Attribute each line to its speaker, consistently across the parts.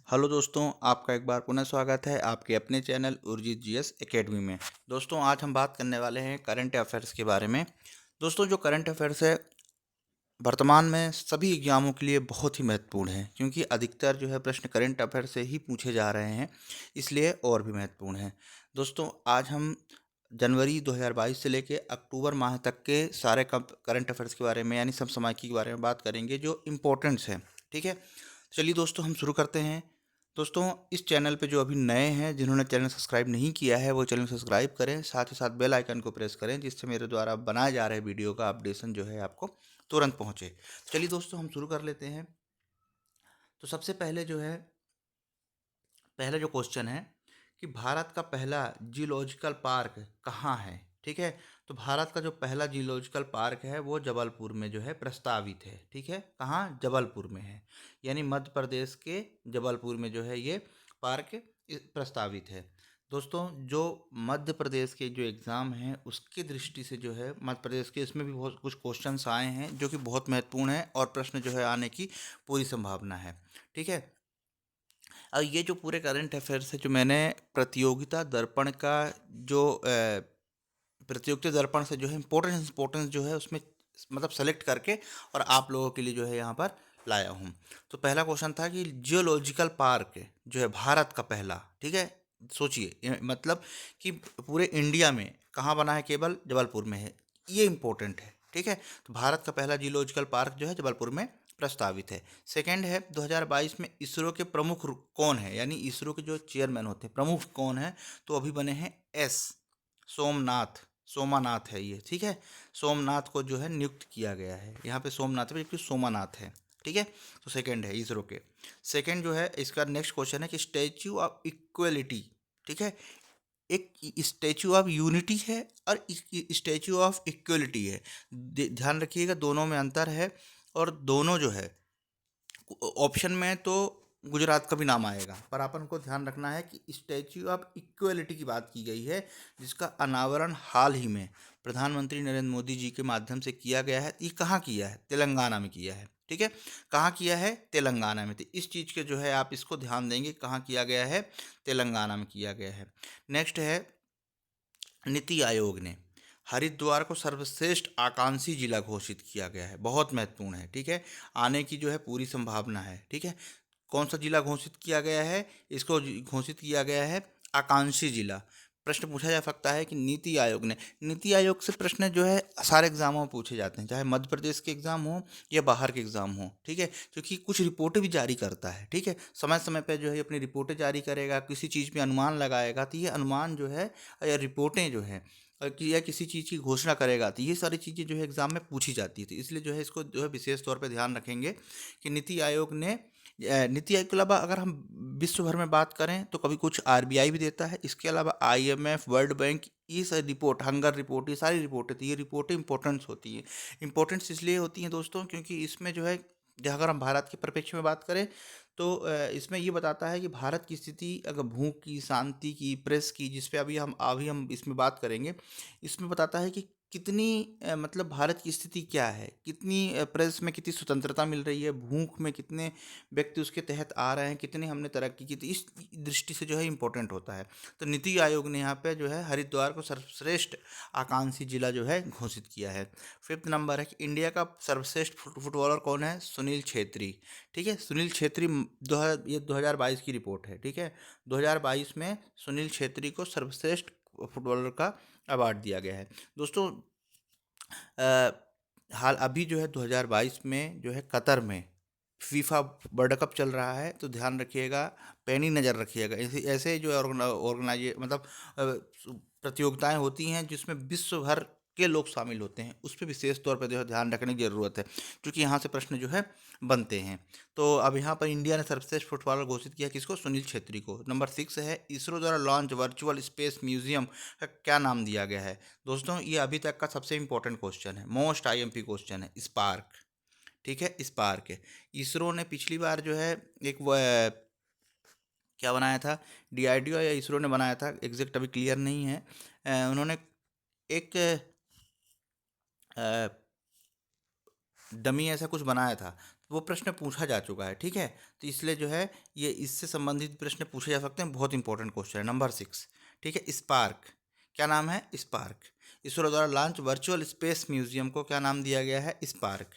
Speaker 1: Hello दोस्तों, आपका एक बार पुनः स्वागत है आपके अपने चैनल उर्जित जीएस एकेडमी में। दोस्तों, आज हम बात करने वाले हैं करंट अफेयर्स के बारे में। दोस्तों, जो करंट अफेयर्स है वर्तमान में सभी एग्जामों के लिए बहुत ही महत्वपूर्ण है, क्योंकि अधिकतर जो है प्रश्न करंट अफेयर से ही पूछे जा रहे हैं, इसलिए और भी महत्वपूर्ण है। दोस्तों, आज हम जनवरी 2022 से लेके अक्टूबर माह तक के सारे करंट अफेयर्स के बारे में यानी समसामयिकी के बारे में बात करेंगे जो इम्पोर्टेंट्स हैं। ठीक है, चलिए दोस्तों हम शुरू करते हैं। दोस्तों, इस चैनल पे जो अभी नए हैं, जिन्होंने चैनल सब्सक्राइब नहीं किया है, वो चैनल सब्सक्राइब करें, साथ ही साथ बेल आइकन को प्रेस करें, जिससे मेरे द्वारा बनाए जा रहे वीडियो का अपडेशन जो है आपको तुरंत पहुंचे। चलिए दोस्तों हम शुरू कर लेते हैं। तो सबसे पहले जो है पहला जो क्वेश्चन है कि भारत का पहला जियोलॉजिकल पार्क कहाँ है। ठीक है, तो भारत का जो पहला जियोलॉजिकल पार्क है वो जबलपुर में जो है प्रस्तावित है। ठीक है, कहाँ? जबलपुर में है, यानी मध्य प्रदेश के जबलपुर में जो है ये पार्क प्रस्तावित है। दोस्तों, जो मध्य प्रदेश के जो एग्ज़ाम हैं उसकी दृष्टि से जो है मध्य प्रदेश के इसमें भी बहुत कुछ क्वेश्चंस आए हैं जो कि बहुत महत्वपूर्ण है और प्रश्न जो है आने की पूरी संभावना है। ठीक है, और ये जो पूरे करंट अफेयर्स है जो मैंने प्रतियोगिता दर्पण का जो प्रतियोगिता दर्पण से जो है इम्पोर्टेंस जो है उसमें मतलब सेलेक्ट करके और आप लोगों के लिए जो है यहाँ पर लाया हूँ। तो पहला क्वेश्चन था कि जियोलॉजिकल पार्क जो है भारत का पहला, ठीक है, सोचिए मतलब कि पूरे इंडिया में कहाँ बना है? केवल जबलपुर में है, ये इम्पोर्टेंट है। ठीक है, तो भारत का पहला जियोलॉजिकल पार्क जो है जबलपुर में प्रस्तावित है। सेकंड है 2022 में इसरो के प्रमुख कौन है, यानी इसरो के जो चेयरमैन होते हैं प्रमुख कौन है? तो अभी बने हैं एस सोमनाथ, सोमानाथ है ये। ठीक है, सोमनाथ को जो है नियुक्त किया गया है, यहाँ पे सोमनाथ है जबकि सोमानाथ है। ठीक है, तो सेकंड है इसरो के। सेकंड जो है इसका नेक्स्ट क्वेश्चन है कि स्टैच्यू ऑफ इक्वलिटी, ठीक है, एक स्टैच्यू ऑफ यूनिटी है और स्टैच्यू ऑफ इक्वलिटी है। ध्यान रखिएगा दोनों में अंतर है, और दोनों जो है ऑप्शन में तो गुजरात का भी नाम आएगा, पर अपन को ध्यान रखना है कि स्टैच्यू ऑफ इक्वलिटी की बात की गई है, जिसका अनावरण हाल ही में प्रधानमंत्री नरेंद्र मोदी जी के माध्यम से किया गया है। ये कहाँ किया है? तेलंगाना में किया है। ठीक है, कहाँ किया है? तेलंगाना में। तो इस चीज़ के जो है आप इसको ध्यान देंगे, कहाँ किया गया है? तेलंगाना में किया गया है। नेक्स्ट है नीति आयोग ने हरिद्वार को सर्वश्रेष्ठ आकांक्षी जिला घोषित किया गया है, बहुत महत्वपूर्ण है। ठीक है, आने की जो है पूरी संभावना है। ठीक है, कौन सा जिला घोषित किया गया है? इसको घोषित किया गया है आकांक्षी जिला। प्रश्न पूछा जा सकता है कि नीति आयोग ने, नीति आयोग से प्रश्न जो है सारे एग्जामों में पूछे जाते हैं, चाहे मध्य प्रदेश के एग्जाम हो या बाहर के एग्जाम हो। ठीक है, क्योंकि कुछ रिपोर्टें भी जारी करता है। ठीक है, समय समय पर जो है अपनी रिपोर्टें जारी करेगा, किसी चीज़ में अनुमान लगाएगा, तो ये अनुमान जो है या रिपोर्टें जो है कि या किसी चीज़ की घोषणा करेगा, तो ये सारी चीज़ें जो है एग्जाम में पूछी जाती है। तो इसलिए जो है इसको जो है विशेष तौर पर ध्यान रखेंगे कि नीति आयोग ने नीति आयोग के अलावा अगर हम विश्व भर में बात करें तो कभी कुछ आरबीआई भी देता है, इसके अलावा आईएमएफ, वर्ल्ड बैंक, ये सारी रिपोर्ट, हंगर रिपोर्ट, ये सारी रिपोर्टें, तो ये रिपोर्टें इंपॉर्टेंस होती हैं। इंपॉर्टेंस इसलिए होती हैं दोस्तों क्योंकि इसमें जो है अगर हम भारत के परिप्रेक्ष्य में बात करें तो इसमें ये बताता है कि भारत की स्थिति अगर भूख की, शांति की, प्रेस की, जिस पे अभी हम इसमें बात करेंगे, इसमें बताता है कि कितनी मतलब भारत की स्थिति क्या है, कितनी प्रेस में कितनी स्वतंत्रता मिल रही है, भूख में कितने व्यक्ति उसके तहत आ रहे हैं, कितनी हमने तरक्की की, तो इस दृष्टि से जो है इम्पोर्टेंट होता है। तो नीति आयोग ने यहाँ पे जो है हरिद्वार को सर्वश्रेष्ठ आकांक्षी जिला जो है घोषित किया है। फिफ्थ नंबर है कि इंडिया का सर्वश्रेष्ठ फुटबॉलर कौन है? सुनील छेत्री। ठीक है, सुनील छेत्री ये 2022 की रिपोर्ट है। ठीक है, 2022 में सुनील छेत्री को सर्वश्रेष्ठ फुटबॉलर का अवार्ड दिया गया है। दोस्तों, अ, हाल अभी जो है 2022 में जो है कतर में फीफा वर्ल्ड कप चल रहा है, तो ध्यान रखिएगा, पैनी नज़र रखिएगा। ऐसे ऐसे जो ऑर्गेनाइजे मतलब प्रतियोगिताएं होती हैं जिसमें विश्व भर के लोग शामिल होते हैं, उस पर विशेष तौर पर जो है ध्यान रखने की ज़रूरत है, क्योंकि यहाँ से प्रश्न जो है बनते हैं। तो अब यहाँ पर इंडिया ने सर्वश्रेष्ठ फुटबॉलर घोषित किया किसको? सुनील छेत्री को। नंबर 6 है इसरो द्वारा लॉन्च वर्चुअल स्पेस म्यूजियम का क्या नाम दिया गया है? दोस्तों, ये अभी तक का सबसे इंपॉर्टेंट क्वेश्चन है, मोस्ट आईएमपी क्वेश्चन है, स्पार्क। ठीक है, स्पार्क है। इसरो ने पिछली बार जो है एक क्या बनाया था? डीआरडीओ या इसरो ने बनाया था, एग्जैक्ट अभी क्लियर नहीं है। उन्होंने एक डमी ऐसा कुछ बनाया था, वो प्रश्न पूछा जा चुका है, ठीक है। तो इसलिए जो है ये इससे संबंधित प्रश्न पूछे जा सकते हैं, बहुत इंपॉर्टेंट क्वेश्चन है। नंबर 6, ठीक है, स्पार्क, क्या नाम है? स्पार्क। इसरो द्वारा लॉन्च वर्चुअल स्पेस म्यूजियम को क्या नाम दिया गया है? स्पार्क।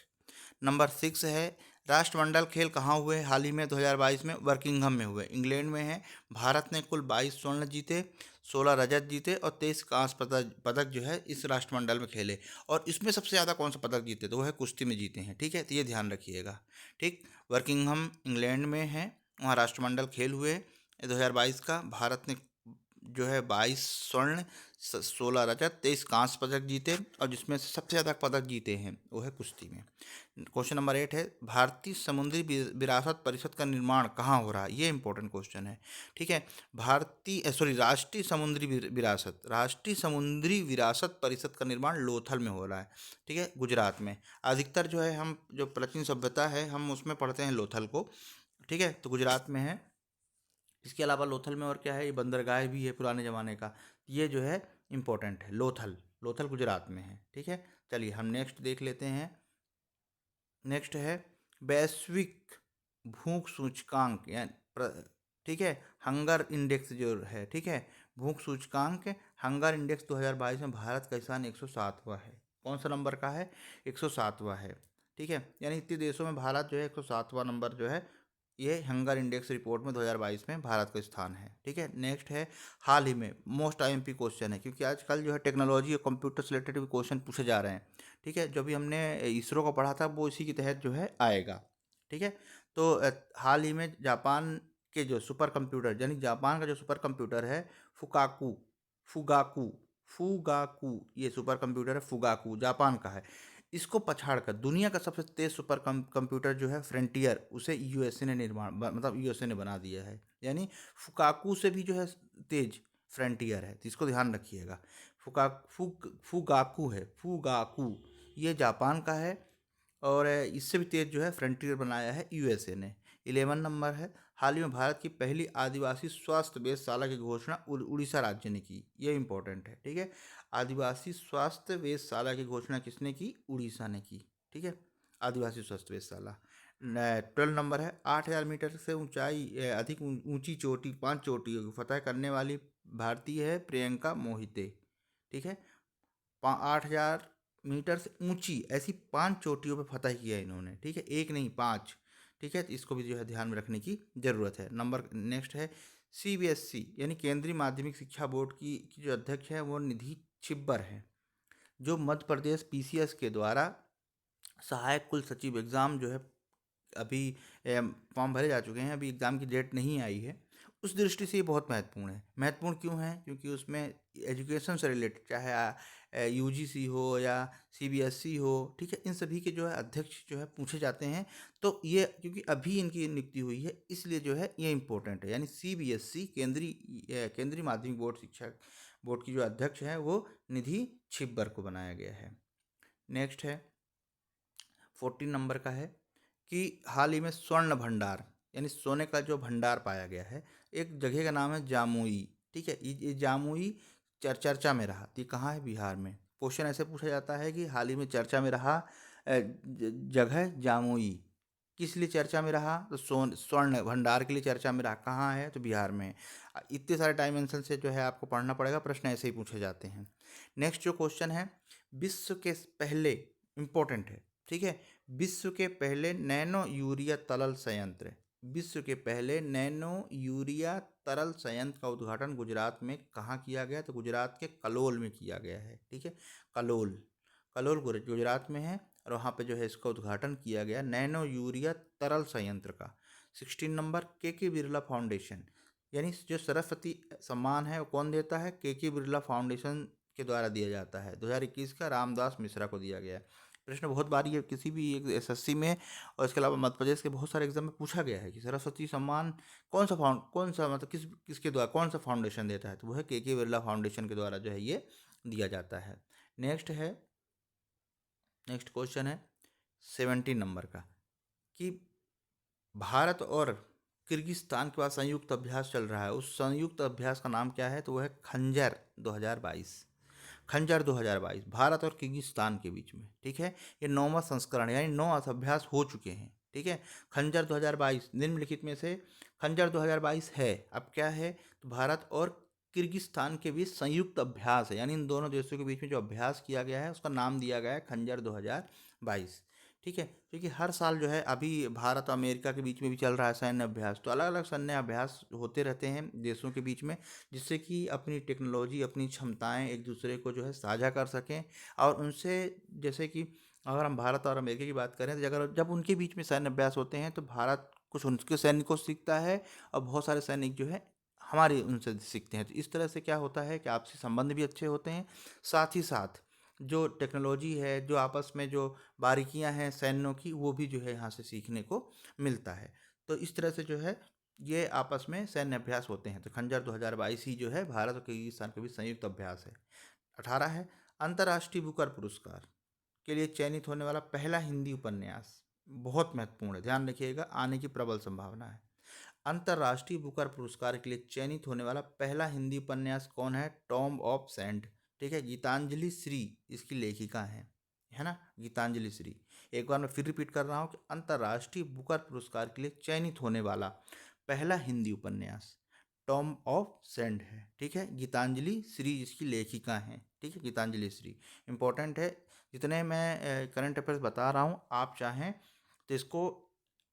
Speaker 1: नंबर 6 है, राष्ट्रमंडल खेल कहाँ हुए हाल ही में 2022 में? बर्किंघम में हुए, इंग्लैंड में है। भारत ने कुल 22 स्वर्ण जीते, 16 रजत जीते और 23 कांस्य पदक पदक जो है इस राष्ट्रमंडल में खेले। और इसमें सबसे ज़्यादा कौन सा पदक जीते? तो वो है कुश्ती में जीते हैं, ठीक है। तो ये ध्यान रखिएगा, ठीक। बर्किंघम इंग्लैंड में है, वहाँ राष्ट्रमंडल खेल हुए 2022 का। भारत ने जो है 22 स्वर्ण, 16 रजत, 23 कांस्य पदक जीते और जिसमें से सबसे ज़्यादा पदक जीते हैं वो है कुश्ती में। क्वेश्चन नंबर 8 है, भारतीय समुद्री विरासत परिषद का निर्माण कहाँ हो रहा है? ये इंपॉर्टेंट क्वेश्चन है, ठीक है। राष्ट्रीय समुद्री विरासत परिषद का निर्माण लोथल में हो रहा है, ठीक है, गुजरात में। अधिकतर जो है हम जो प्राचीन सभ्यता है हम उसमें पढ़ते हैं लोथल को, ठीक है, तो गुजरात में है। इसके अलावा लोथल में और क्या है? ये बंदरगाह भी है पुराने ज़माने का, ये जो है इम्पोर्टेंट है। लोथल, लोथल गुजरात में है, ठीक है। चलिए हम नेक्स्ट देख लेते हैं। नेक्स्ट है वैश्विक भूख सूचकांक, ठीक है, हंगर इंडेक्स जो है, ठीक है, भूख सूचकांक हंगर इंडेक्स 2022 में भारत का स्थान 107वां है। कौन सा नंबर का है? 107वां है, ठीक है। यानी इतने देशों में भारत जो है 107वां नंबर जो है ये हंगर इंडेक्स रिपोर्ट में 2022 में भारत का स्थान है, ठीक है। नेक्स्ट है, हाल ही में मोस्ट आईएमपी क्वेश्चन है, क्योंकि आजकल जो है टेक्नोलॉजी और कंप्यूटर से रिलेटेड भी क्वेश्चन पूछे जा रहे हैं, ठीक है। जो भी हमने इसरो को पढ़ा था वो इसी के तहत जो है आएगा, ठीक है। तो हाल ही में जापान के जो सुपर कंप्यूटर, यानी जापान का जो सुपर कंप्यूटर है फुकाकू फुगाकू फुगाकू ये सुपर कंप्यूटर है, फुगाकू जापान का है। इसको पछाड़कर दुनिया का सबसे तेज सुपर कंप्यूटर जो है फ्रंटियर, उसे यूएसए ने मतलब यूएसए ने बना दिया है। यानी फुकाकू से भी जो है तेज फ्रंटियर है, तो इसको ध्यान रखिएगा। फुगाकू है, फुगाकू, ये जापान का है। और इससे भी तेज जो है फ्रंटियर बनाया है यूएसए ने। 11 नंबर है, हाल ही में भारत की पहली आदिवासी स्वास्थ्य वेधशाला की घोषणा उड़ीसा राज्य ने की। ये इंपॉर्टेंट है, ठीक है। आदिवासी स्वास्थ्य वेधशाला की घोषणा किसने की? उड़ीसा ने की, ठीक है, आदिवासी स्वास्थ्य वेधशाला। 12 नंबर है, 8,000 मीटर से ऊंचाई अधिक ऊंची चोटी 5 चोटियों की फतह करने वाली भारतीय है प्रियंका मोहिते, ठीक है। 8,000 मीटर से ऊंची ऐसी 5 चोटियों पर फतह किया है इन्होंने, ठीक है, एक नहीं 5, ठीक है। तो इसको भी जो है ध्यान में रखने की ज़रूरत है। नंबर नेक्स्ट है, सीबीएसई यानी केंद्रीय माध्यमिक शिक्षा बोर्ड की जो अध्यक्ष है वो निधि छिब्बर है, जो मध्य प्रदेश पीसीएस के द्वारा सहायक कुल सचिव एग्ज़ाम जो है अभी फॉर्म भरे जा चुके हैं, अभी एग्ज़ाम की डेट नहीं आई है। उस दृष्टि से ये बहुत महत्वपूर्ण है। महत्वपूर्ण क्यों है? क्योंकि उसमें एजुकेशन से रिलेटेड, चाहे यूजीसी हो या सीबीएसई हो, ठीक है, इन सभी के जो है अध्यक्ष जो है पूछे जाते हैं। तो ये क्योंकि अभी इनकी नियुक्ति हुई है इसलिए जो है ये इम्पोर्टेंट है। यानी सीबीएसई केंद्रीय माध्यमिक बोर्ड शिक्षा बोर्ड की जो अध्यक्ष है वो निधि छिब्बर को बनाया गया है। नेक्स्ट है 14 नंबर का है कि हाल ही में स्वर्ण भंडार यानी सोने का जो भंडार पाया गया है, एक जगह का नाम है जामुई, ठीक है। ये जामुई चर्चा में रहा, तो ये कहाँ है? बिहार में। क्वेश्चन ऐसे पूछा जाता है कि हाल ही में चर्चा में रहा जगह जामुई, किस लिए चर्चा में रहा? तो स्वर्ण भंडार के लिए चर्चा में रहा। कहाँ है? तो बिहार में। इतने सारे डायमेंशन से जो है आपको पढ़ना पड़ेगा, प्रश्न ऐसे ही पूछे जाते हैं। नेक्स्ट जो क्वेश्चन है, विश्व के पहले, इंपॉर्टेंट है, ठीक है, विश्व के पहले नैनो यूरिया तरल संयंत्र, विश्व के पहले नैनो यूरिया तरल संयंत्र का उद्घाटन गुजरात में कहाँ किया गया? तो गुजरात के कलोल में किया गया है, ठीक है। कलोल कलोल गुजरात में है और वहाँ पे जो है इसका उद्घाटन किया गया नैनो यूरिया तरल संयंत्र का। 16 नंबर, के बिरला फाउंडेशन यानी जो सरस्वती सम्मान है वो कौन देता है? के बिरला फाउंडेशन के द्वारा दिया जाता है। 2021 का रामदास मिश्रा को दिया गया है। प्रश्न बहुत बार ये किसी भी एक एसएससी में और इसके अलावा मध्य प्रदेश के बहुत सारे एग्जाम में पूछा गया है कि सरस्वती सम्मान कौन सा मतलब किसके द्वारा, कौन सा फाउंडेशन देता है? तो वो है के बिरला फाउंडेशन के द्वारा जो है ये दिया जाता है। नेक्स्ट क्वेश्चन है 17 नंबर का कि भारत और किर्गिस्तान के पास संयुक्त अभ्यास चल रहा है, उस संयुक्त अभ्यास का नाम क्या है? तो वो है खंजर 2022। खंजर 2022 भारत और किर्गिस्तान के बीच में, ठीक है। ये 9वां संस्करण यानी 9 अभ्यास हो चुके हैं, ठीक है। खंजर 2022 निम्नलिखित में से खंजर 2022 है। अब क्या है, तो भारत और किर्गिस्तान के बीच संयुक्त अभ्यास है, यानी इन दोनों देशों के बीच में जो अभ्यास किया गया है उसका नाम दिया गया है खंजर 2022। ठीक है, क्योंकि हर साल जो है अभी भारत और अमेरिका के बीच में भी चल रहा है सैन्य अभ्यास, तो अलग अलग सैन्य अभ्यास होते रहते हैं देशों के बीच में, जिससे कि अपनी टेक्नोलॉजी, अपनी क्षमताएं एक दूसरे को जो है साझा कर सकें। और उनसे, जैसे कि अगर हम भारत और अमेरिका की बात करें, तो अगर जब उनके बीच में सैन्य अभ्यास होते हैं तो भारत कुछ उनके सैनिकों से सीखता है और बहुत सारे सैनिक जो है हमारे उनसे सीखते हैं। तो इस तरह से क्या होता है कि आपसी संबंध भी अच्छे होते हैं, साथ ही साथ जो टेक्नोलॉजी है, जो आपस में जो बारीकियां हैं सैन्यों की, वो भी जो है यहाँ से सीखने को मिलता है। तो इस तरह से जो है ये आपस में सैन्य अभ्यास होते हैं। तो खंजर 2022 ही जो है भारत और किर्गिस्तान के बीच संयुक्त अभ्यास है। 18 है, अंतर्राष्ट्रीय बुकर पुरस्कार के लिए चयनित होने वाला पहला हिंदी उपन्यास। बहुत महत्वपूर्ण है, ध्यान रखिएगा, आने की प्रबल संभावना है। अंतर्राष्ट्रीय बुकर पुरस्कार के लिए चयनित होने वाला पहला हिंदी उपन्यास कौन है? Tom of sand. ठीक है, गीतांजलि श्री इसकी लेखिका है ना, गीतांजलि श्री। एक बार मैं फिर रिपीट कर रहा हूँ कि अंतर्राष्ट्रीय बुकर पुरस्कार के लिए चयनित होने वाला पहला हिंदी उपन्यास टॉम ऑफ सैंड है। ठीक है, गीतांजलि श्री जिसकी लेखिका हैं। ठीक है, गीतांजलि श्री इंपॉर्टेंट है। जितने मैं करंट अफेयर्स बता रहा हूँ, आप चाहें तो इसको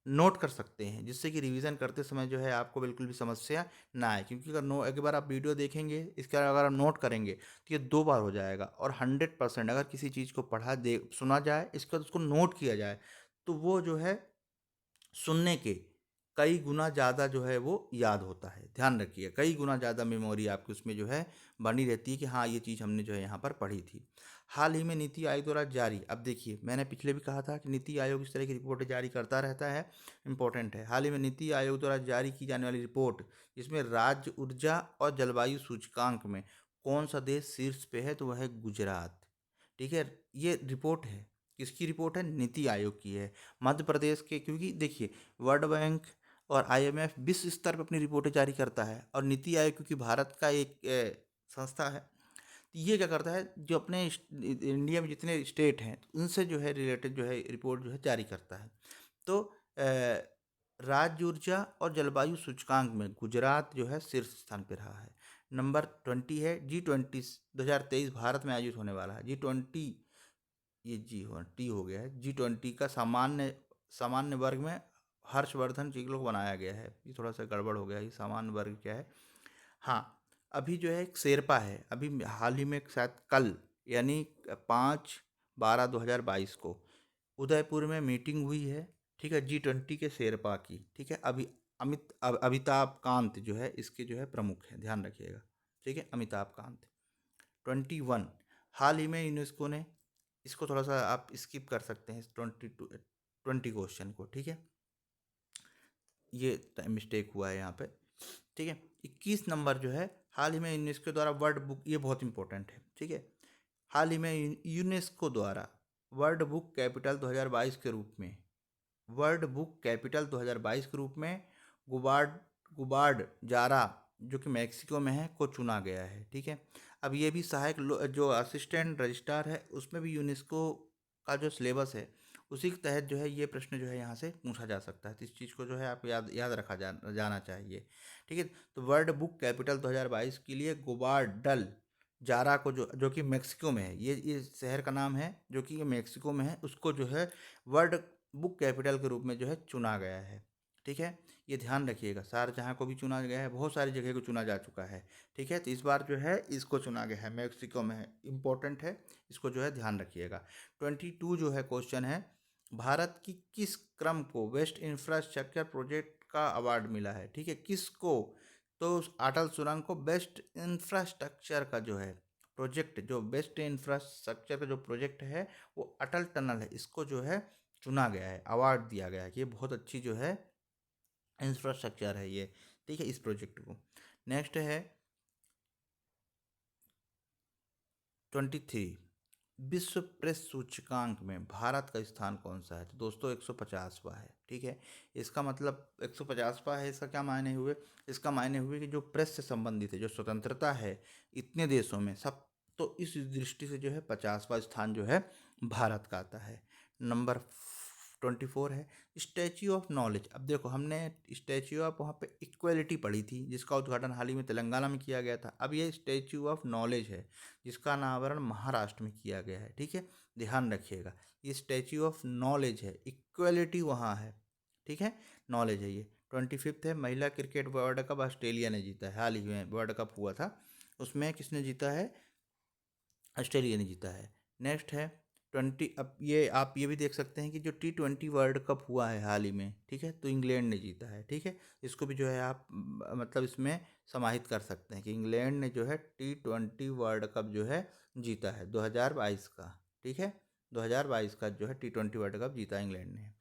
Speaker 1: नोट कर सकते हैं, जिससे कि रिवीजन करते समय जो है आपको बिल्कुल भी समस्या ना आए। क्योंकि अगर एक बार आप वीडियो देखेंगे, इसके अगर आप नोट करेंगे तो ये 2 बार हो जाएगा। और 100% अगर किसी चीज़ को सुना जाए, इसका उसको नोट किया जाए, तो वो जो है सुनने के कई गुना ज़्यादा जो है वो याद होता है। ध्यान रखिए, कई गुना ज़्यादा मेमोरी आपकी उसमें जो है बनी रहती है कि हाँ, ये चीज़ हमने जो है यहाँ पर पढ़ी थी। हाल ही में नीति आयोग द्वारा जारी, अब देखिए मैंने पिछले भी कहा था कि नीति आयोग इस तरह की रिपोर्टें जारी करता रहता है, इंपॉर्टेंट है। हाल ही में नीति आयोग द्वारा जारी की जाने वाली रिपोर्ट, जिसमें राज्य ऊर्जा और जलवायु सूचकांक में कौन सा देश शीर्ष पे है, तो वह है गुजरात। ठीक है, ये रिपोर्ट है, किसकी रिपोर्ट है? नीति आयोग की है। मध्य प्रदेश के, क्योंकि देखिए वर्ल्ड बैंक और आईएमएफ विश्व स्तर पर अपनी रिपोर्टें जारी करता है, और नीति आयोग क्योंकि भारत का एक संस्था है, तो ये क्या करता है, जो अपने इंडिया में जितने स्टेट हैं उनसे जो है रिलेटेड जो है रिपोर्ट जो है जारी करता है। तो राज्य ऊर्जा और जलवायु सूचकांक में गुजरात जो है शीर्ष स्थान पर रहा है। नंबर 20 है, G20 2023 भारत में आयोजित होने वाला है। G20, ये G20 हो गया है, G20 का सामान्य सामान्य वर्ग में हर्षवर्धन जी को बनाया गया है। ये थोड़ा सा गड़बड़ हो गया, ये सामान्य वर्ग क्या है? हाँ, अभी जो है एक शेरपा है, अभी हाल ही में शायद कल, यानी 5/12/2022 को उदयपुर में मीटिंग हुई है। ठीक है, G20 के शेरपा की। ठीक है, अमिताभ कांत जो है इसके जो है प्रमुख हैं, ध्यान रखिएगा। ठीक है, अमिताभ कांत। 21, हाल ही में यूनेस्को ने, इसको थोड़ा सा आप स्किप कर सकते हैं 20 क्वेश्चन को। ठीक है, ये मिस्टेक हुआ है यहाँ पे। ठीक है, 21 नंबर जो है, हाल ही में यूनेस्को द्वारा वर्ल्ड बुक, ये बहुत इंपॉर्टेंट है। ठीक है, हाल ही में यूनेस्को द्वारा वर्ल्ड बुक कैपिटल 2022 के रूप में, वर्ल्ड बुक कैपिटल 2022 के रूप में गुबार्ड गुबार्ड जारा, जो कि मैक्सिको में है, को चुना गया है। ठीक है, अब ये भी सहायक जो असिस्टेंट रजिस्ट्रार है, उसमें भी यूनेस्को का जो सिलेबस है उसी के तहत जो है ये प्रश्न जो है यहाँ से पूछा जा सकता है। तो इस चीज़ को जो है आप याद याद रखा जाना चाहिए। ठीक है, तो वर्ल्ड बुक कैपिटल 2022 के लिए गुबार्डल जारा को, जो कि मेक्सिको में है, ये शहर का नाम है जो कि मेक्सिको में है, उसको जो है वर्ल्ड बुक कैपिटल के रूप में जो है चुना गया है। ठीक है, ये ध्यान रखिएगा, शारजहाँ को भी चुना गया है, बहुत सारी जगह को चुना जा चुका है। ठीक है, तो इस बार जो है इसको चुना गया है, मेक्सिको में है, इंपॉर्टेंट है, इसको जो है ध्यान रखिएगा। 22 जो है क्वेश्चन है, भारत की किस क्रम को बेस्ट इंफ्रास्ट्रक्चर प्रोजेक्ट का अवार्ड मिला है? ठीक है, किसको? तो अटल सुरंग को बेस्ट इंफ्रास्ट्रक्चर का जो है प्रोजेक्ट, जो बेस्ट इंफ्रास्ट्रक्चर का जो प्रोजेक्ट है वो अटल टनल है, इसको जो है चुना गया है, अवार्ड दिया गया है कि ये बहुत अच्छी जो है इंफ्रास्ट्रक्चर है ये। ठीक है, इस प्रोजेक्ट को। नेक्स्ट है 23, विश्व प्रेस सूचकांक में भारत का स्थान कौन सा है? तो दोस्तों 150वां है। ठीक है, इसका मतलब 150वां है, इसका क्या मायने हुए? इसका मायने हुए कि जो प्रेस से संबंधित है, जो स्वतंत्रता है इतने देशों में सब, तो इस दृष्टि से जो है 50वां स्थान जो है भारत का आता है। नंबर 24 है स्टैच्यू ऑफ नॉलेज। अब देखो हमने स्टैच्यू ऑफ वहाँ पे इक्वलिटी पढ़ी थी जिसका उद्घाटन हाल ही में तेलंगाना में किया गया था। अब ये स्टैच्यू ऑफ नॉलेज है जिसका अनावरण महाराष्ट्र में किया गया है। ठीक है, ध्यान रखिएगा ये स्टैच्यू ऑफ नॉलेज है, इक्वलिटी वहाँ है। ठीक है, नॉलेज है ये। 25 है महिला क्रिकेट वर्ल्ड कप ऑस्ट्रेलिया ने जीता है, हाल ही में वर्ल्ड कप हुआ था उसमें किसने जीता है, ऑस्ट्रेलिया ने जीता है। नेक्स्ट है 20, अब ये आप ये भी देख सकते हैं कि जो T20 वर्ल्ड कप हुआ है हाल ही में, ठीक है, तो इंग्लैंड ने जीता है। ठीक है, इसको भी जो है आप मतलब इसमें समाहित कर सकते हैं कि इंग्लैंड ने जो है T20 वर्ल्ड कप जो है जीता है 2022 का। ठीक है, 2022 का जो है T20 वर्ल्ड कप जीता इंग्लैंड ने।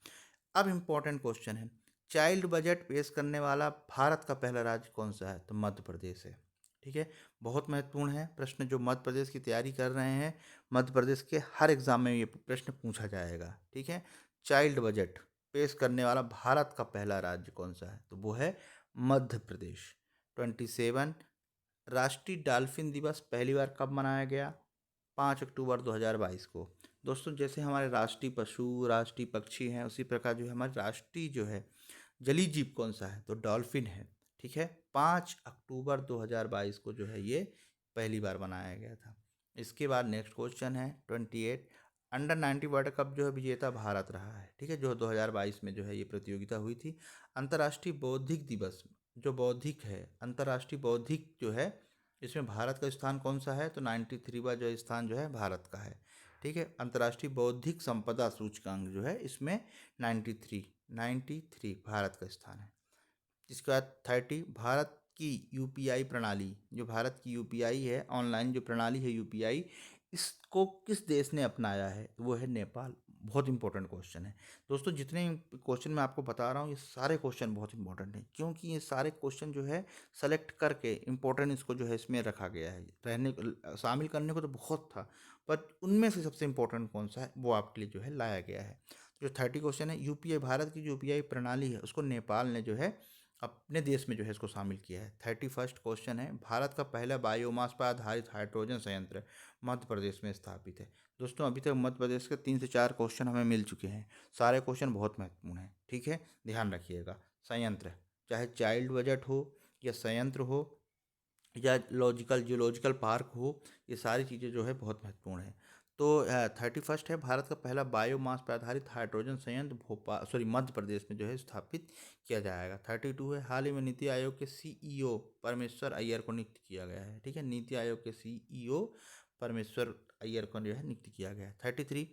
Speaker 1: अब इम्पोर्टेंट क्वेश्चन है, चाइल्ड बजट पेश करने वाला भारत का पहला राज्य कौन सा है, तो मध्य प्रदेश है। ठीक है, बहुत महत्वपूर्ण है प्रश्न जो मध्य प्रदेश की तैयारी कर रहे हैं, मध्य प्रदेश के हर एग्जाम में ये प्रश्न पूछा जाएगा। ठीक है, चाइल्ड बजट पेश करने वाला भारत का पहला राज्य कौन सा है, तो वो है मध्य प्रदेश। 27 राष्ट्रीय डॉल्फिन दिवस पहली बार कब मनाया गया, 5 अक्टूबर 2022 को। दोस्तों जैसे हमारे राष्ट्रीय पशु राष्ट्रीय पक्षी हैं उसी प्रकार जो है हमारी राष्ट्रीय जो है जलीय जीव कौन सा है, तो डॉल्फिन है। ठीक है, 5 अक्टूबर 2022 को जो है ये पहली बार बनाया गया था। इसके बाद नेक्स्ट क्वेश्चन है 28 अंडर 90 वर्ल्ड कप जो है विजेता भारत रहा है। ठीक है, जो 2022 में जो है ये प्रतियोगिता हुई थी। अंतर्राष्ट्रीय बौद्धिक दिवस जो बौद्धिक है, अंतर्राष्ट्रीय बौद्धिक जो है इसमें भारत का स्थान कौन सा है, तो 93वां जो स्थान जो है भारत का है। ठीक है, अंतर्राष्ट्रीय बौद्धिक संपदा सूचकांक जो है इसमें 93 भारत का स्थान है। इसके बाद 30 भारत की यूपीआई प्रणाली, जो भारत की यूपीआई है ऑनलाइन जो प्रणाली है यूपीआई, इसको किस देश ने अपनाया है, वो है नेपाल। बहुत इंपॉर्टेंट क्वेश्चन है दोस्तों, जितने क्वेश्चन मैं आपको बता रहा हूँ ये सारे क्वेश्चन बहुत इंपॉर्टेंट हैं क्योंकि ये सारे क्वेश्चन जो है सेलेक्ट करके इंपॉर्टेंट इसको जो है इसमें रखा गया है। रहने शामिल करने को तो बहुत था पर उनमें से सबसे इंपॉर्टेंट कौन सा है वो आपके लिए जो है लाया गया है। जो 30 क्वेश्चन है, यूपीआई भारत की जो यूपीआई प्रणाली है उसको नेपाल ने जो है अपने देश में जो है इसको शामिल किया है। 31 क्वेश्चन है, भारत का पहला बायोमास पर आधारित हाइड्रोजन संयंत्र मध्य प्रदेश में स्थापित है। दोस्तों अभी तक मध्य प्रदेश के 3 से 4 क्वेश्चन हमें मिल चुके हैं, सारे क्वेश्चन बहुत महत्वपूर्ण हैं। ठीक है, ध्यान रखिएगा। संयंत्र चाहे चाइल्ड बजट हो या संयंत्र हो या जियोलॉजिकल पार्क हो, ये सारी चीज़ें जो है बहुत महत्वपूर्ण है। तो 31 है, भारत का पहला बायोमास पर आधारित हाइड्रोजन संयंत्र मध्य प्रदेश में जो है स्थापित किया जाएगा। 32 है, हाल ही में नीति आयोग के CEO परमेश्वर अय्यर को नियुक्त किया गया है। ठीक है, नीति आयोग के CEO परमेश्वर अय्यर को जो है नियुक्त किया गया है। 33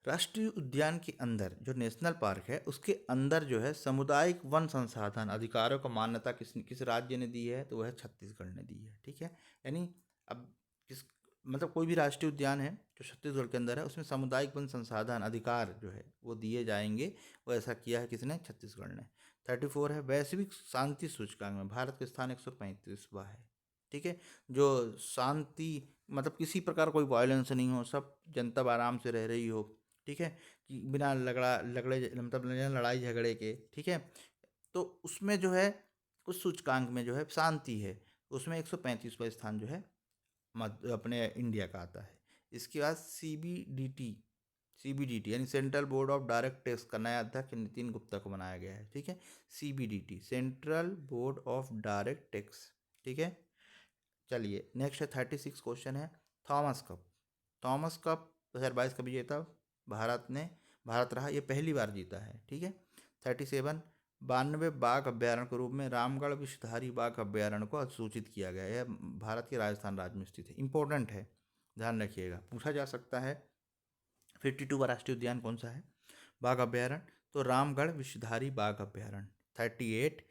Speaker 1: राष्ट्रीय उद्यान के अंदर जो नेशनल पार्क है उसके अंदर जो है सामुदायिक वन संसाधन अधिकारों को मान्यता किस राज्य ने दी है, तो वह छत्तीसगढ़ ने दी है। ठीक है, यानी अब किस मतलब कोई भी राष्ट्रीय उद्यान है जो छत्तीसगढ़ के अंदर है उसमें सामुदायिक वन संसाधन अधिकार जो है वो दिए जाएंगे, वो ऐसा किया है किसने, छत्तीसगढ़ ने। 34 है, वैश्विक शांति सूचकांक में भारत का स्थान 135वां है। ठीक है, जो शांति मतलब किसी प्रकार कोई वायलेंस नहीं हो, सब जनता आराम से रह रही हो। ठीक है, कि बिना लगड़े मतलब बिना लड़ाई झगड़े के। ठीक है, तो उसमें जो है उस सूचकांक में जो है शांति है, उसमें 135वां स्थान जो है मध्य अपने इंडिया का आता है। इसके बाद CBDT यानी central board of direct tax का नया अध्यक्ष नितिन गुप्ता को बनाया गया है। ठीक है, CBDT central board of direct tax. ठीक है, चलिए नेक्स्ट है 36 क्वेश्चन है, थॉमस कप 2022 का विजेता भारत रहा, ये पहली बार जीता है। ठीक है, 37 92 बाघ अभ्यारण्य के रूप में रामगढ़ विषधारी बाघ अभ्यारण्य को अधिसूचित किया गया है। यह भारत के राजस्थान राज्य में स्थित है, इंपॉर्टेंट है, ध्यान रखिएगा, पूछा जा सकता है। 52वां राष्ट्रीय उद्यान कौन सा है, बाघ अभ्यारण्य, तो रामगढ़ विषधारी बाघ अभ्यारण्य। 38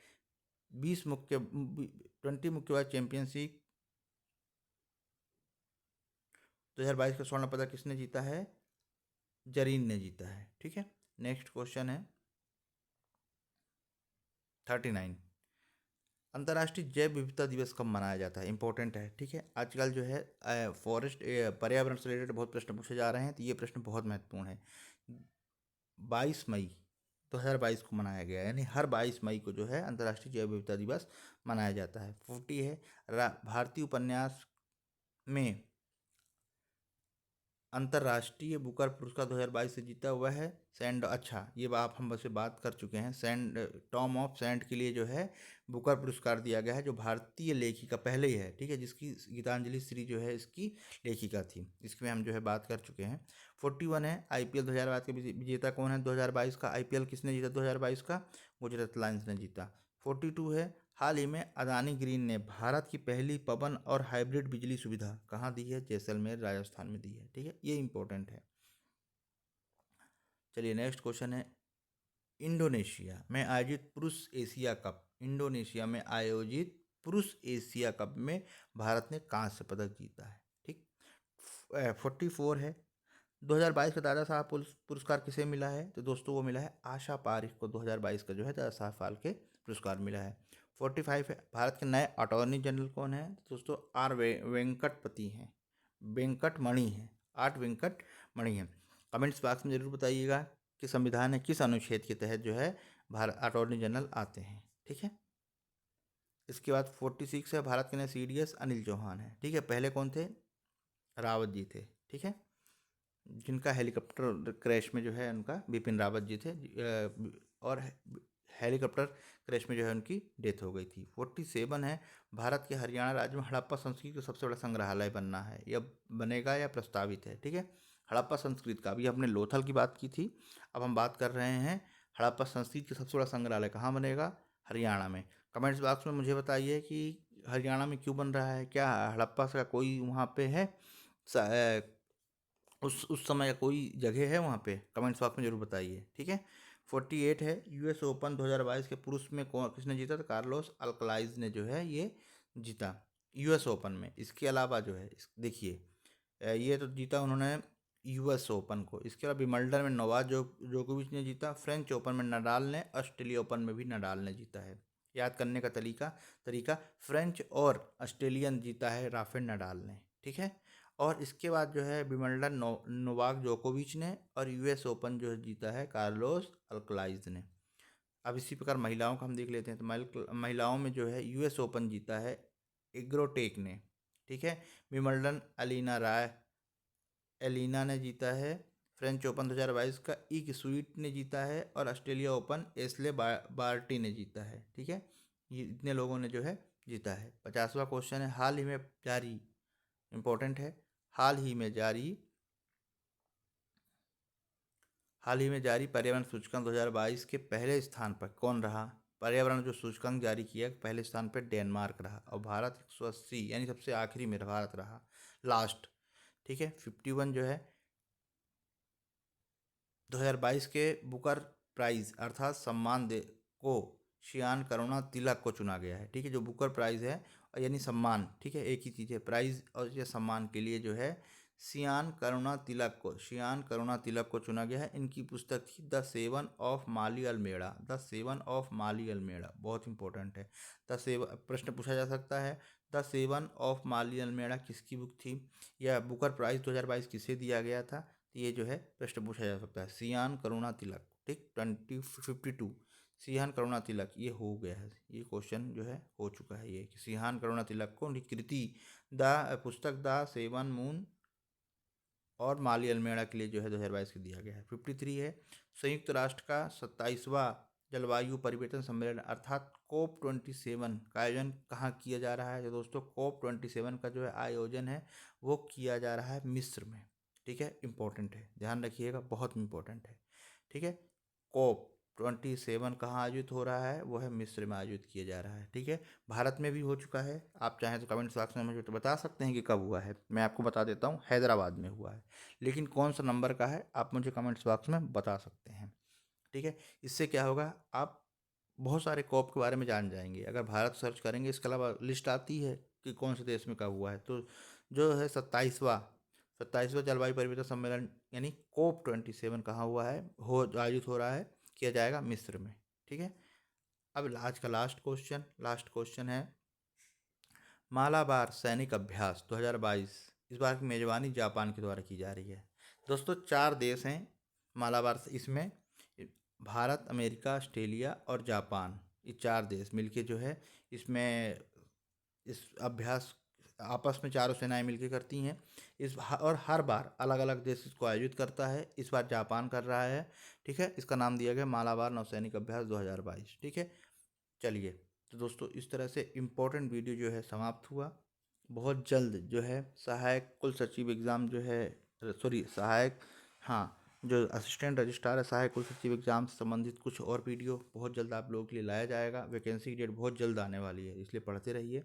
Speaker 1: 20 मुक्केबाजी चैंपियनशिप 2022 का स्वर्ण पदक किसने जीता है, जरीन ने जीता है। ठीक है, नेक्स्ट क्वेश्चन है 39 अंतर्राष्ट्रीय जैव विविधता दिवस कब मनाया जाता है, इंपॉर्टेंट है। ठीक है, आजकल जो है फॉरेस्ट पर्यावरण से रिलेटेड बहुत प्रश्न पूछे जा रहे हैं, तो ये प्रश्न बहुत महत्वपूर्ण है। 22 मई 2022 को मनाया गया है, यानी हर 22 मई को जो है अंतर्राष्ट्रीय जैव विविधता दिवस मनाया जाता है। 40 है, भारतीय उपन्यास में अंतर्राष्ट्रीय बुकर पुरस्कार 2022 से जीता हुआ है सैंड। अच्छा, ये आप हम वैसे बात कर चुके हैं। सैंड टॉम ऑफ सैंड के लिए जो है बुकर पुरस्कार दिया गया है, जो भारतीय लेखिका पहले ही है, ठीक है, जिसकी गीतांजलि श्री जो है इसकी लेखिका थी। इसमें हम जो है बात कर चुके हैं। 41 है IPL 2022 के विजेता कौन है? 2022 का IPL किसने जीता? 2022 का गुजरात लायंस ने जीता। 42 है हाल ही में अदानी ग्रीन ने भारत की पहली पवन और हाइब्रिड बिजली सुविधा कहाँ दी है? जैसलमेर राजस्थान में दी है, ठीक है, ये इंपॉर्टेंट है। चलिए नेक्स्ट क्वेश्चन है, इंडोनेशिया में आयोजित पुरुष एशिया कप, इंडोनेशिया में आयोजित पुरुष एशिया कप में भारत ने कांस्य पदक जीता है, ठीक। 44 है 2022 का दादा साहब पुरस्कार किसे मिला है? तो दोस्तों वो मिला है आशा पारिक को। 2022 का जो है दादा साहब फाल्के पुरस्कार मिला है। 45 है भारत के नए अटॉर्नी जनरल कौन है? दोस्तों आर वेंकटपति हैं, वेंकटमणि हैं, आर वेंकटमणि हैं। कमेंट्स बॉक्स में जरूर बताइएगा कि संविधान में किस अनुच्छेद के तहत जो है भारत अटॉर्नी जनरल आते हैं, ठीक है। इसके बाद 46 है भारत के नए CDS अनिल चौहान है, ठीक है। पहले कौन थे? रावत जी थे, ठीक है, जिनका हेलीकॉप्टर क्रैश में जो है उनका बिपिन रावत जी थे, और हेलीकॉप्टर क्रैश में जो है उनकी डेथ हो गई थी। 47 है भारत के हरियाणा राज्य में हड़प्पा संस्कृति का सबसे बड़ा संग्रहालय बनना है, यह बनेगा या प्रस्तावित है, ठीक है। हड़प्पा संस्कृति का, अभी हमने लोथल की बात की थी, अब हम बात कर रहे हैं हड़प्पा संस्कृति का सबसे बड़ा संग्रहालय कहाँ बनेगा? हरियाणा में। कमेंट्स बॉक्स में मुझे बताइए कि हरियाणा में क्यों बन रहा है, क्या हड़प्पा का कोई वहाँ पे है उस समय का कोई जगह है वहाँ पे? कमेंट्स बॉक्स में जरूर बताइए, ठीक है। 48 है US ओपन 2022 के पुरुष में कौन किसने जीता? तो कार्लोस अल्कलाइज ने जो है ये जीता US ओपन में। इसके अलावा जो है देखिए ये तो जीता उन्होंने US ओपन को। इसके अलावा विम्बल्डन में नोवाक जोकोविच ने जीता, फ्रेंच ओपन में नडाल ने, ऑस्ट्रेलिया ओपन में भी नडाल ने जीता है। याद करने का तरीका फ्रेंच और ऑस्ट्रेलियन जीता है राफेल नडाल ने, ठीक है। और इसके बाद जो है विम्बल्डन नोवाक जोकोविच ने, और US ओपन जो जीता है कार्लोस अल्कलाइज ने। अब इसी प्रकार महिलाओं का हम देख लेते हैं, तो महिलाओं में जो है US ओपन जीता है इग्रोटेक ने, ठीक है। विम्बल्डन एलिना ने जीता है, फ्रेंच ओपन 2022 का इग स्वीट ने जीता है, और ऑस्ट्रेलिया ओपन एस्ले बार्टी ने जीता है, ठीक है। ये इतने लोगों ने जो है जीता है। 50वां क्वेश्चन है, हाल ही में जारी पर्यावरण सूचकांक 2022 के पहले स्थान पर कौन रहा? पर्यावरण जो सूचकांक जारी किया पहले स्थान पर डेनमार्क रहा, और भारत 180 यानी सबसे आखिरी में भारत रहा, लास्ट, ठीक है। 51 जो है 2022 के बुकर प्राइज अर्थात सम्मान दे को शियान करुणा तिलक को चुना गया है, ठीक है। जो बुकर प्राइज है यानी सम्मान, ठीक है, एक ही चीज़ है, प्राइज और ये सम्मान के लिए जो है शियान करुणा तिलक को चुना गया है। इनकी पुस्तक थी द सेवन ऑफ माली अल्मेड़ा, बहुत इंपॉर्टेंट है। प्रश्न पूछा जा सकता है द सेवन ऑफ माली अल्मेड़ा किसकी बुक थी, या बुकर प्राइज 2022 किसे दिया गया था? तो ये जो है प्रश्न पूछा जा सकता है। सियान करुणा तिलक, ठीक, 52 सियान करुणा तिलक, ये हो गया है, ये क्वेश्चन जो है हो चुका है। ये कि सियान करुणा तिलक को कृति पुस्तक द सेवन मून और माली अल्मेड़ा के लिए जो है 2022 के दिया गया है। 53 है संयुक्त राष्ट्र का 27वां जलवायु परिवर्तन सम्मेलन अर्थात COP27 का आयोजन कहाँ किया जा रहा है? तो दोस्तों COP27 का जो है आयोजन है वो किया जा रहा है मिस्र में, ठीक है। इंपॉर्टेंट है, ध्यान रखिएगा, बहुत इंपॉर्टेंट है, ठीक है। COP27 कहाँ आयोजित हो रहा है? वो है मिस्र में आयोजित किया जा रहा है, ठीक है। भारत में भी हो चुका है, आप चाहें तो कमेंट बॉक्स में मुझे तो बता सकते हैं कि कब हुआ है। मैं आपको बता देता हूँ, हैदराबाद में हुआ है, लेकिन कौन सा नंबर का है आप मुझे कमेंट्स बॉक्स में बता सकते हैं, ठीक है। इससे क्या होगा, आप बहुत सारे COP के बारे में जान जाएंगे। अगर भारत सर्च करेंगे, इसके अलावा लिस्ट आती है कि कौन से देश में कब हुआ है, तो जो है 27वां जलवायु परिवर्तन सम्मेलन यानी COP27 कहाँ हुआ है? आयोजित हो रहा है, किया जाएगा मिस्र में, ठीक है। अब आज का लास्ट क्वेश्चन है मालाबार सैनिक अभ्यास 2022, इस बार की मेजबानी जापान के द्वारा की जा रही है। दोस्तों 4 देश हैं मालाबार, इसमें भारत, अमेरिका, ऑस्ट्रेलिया और जापान, ये 4 देश मिलके जो है इसमें इस अभ्यास आपस में चारों सेनाएं मिलकर करती हैं। और हर बार अलग अलग देश इसको आयोजित करता है। इस बार जापान कर रहा है, ठीक है। इसका नाम दिया गया मालाबार नौसैनिक अभ्यास 2022, ठीक है। चलिए, तो दोस्तों इस तरह से इम्पोर्टेंट वीडियो जो है समाप्त हुआ। बहुत जल्द जो है सहायक कुल सचिव एग्ज़ाम जो है, सॉरी सहायक, हाँ, जो असिस्टेंट रजिस्ट्रार है सहायक कुल सचिव एग्ज़ाम से संबंधित कुछ और वीडियो बहुत जल्द आप लोगों के लिए लाया जाएगा। वैकेंसी की डेट बहुत जल्द आने वाली है, इसलिए पढ़ते रहिए।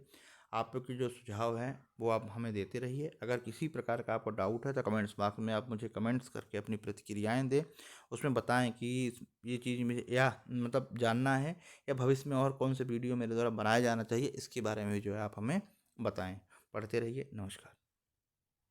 Speaker 1: आप लोग के जो सुझाव हैं वो आप हमें देते रहिए। अगर किसी प्रकार का आपको डाउट है तो कमेंट्स बॉक्स में आप मुझे कमेंट्स करके अपनी प्रतिक्रियाएं दें। उसमें बताएं कि ये चीज़ मुझे या मतलब जानना है, या भविष्य में और कौन से वीडियो मेरे द्वारा बनाया जाना चाहिए, इसके बारे में भी जो है आप हमें बताएं। पढ़ते रहिए। नमस्कार।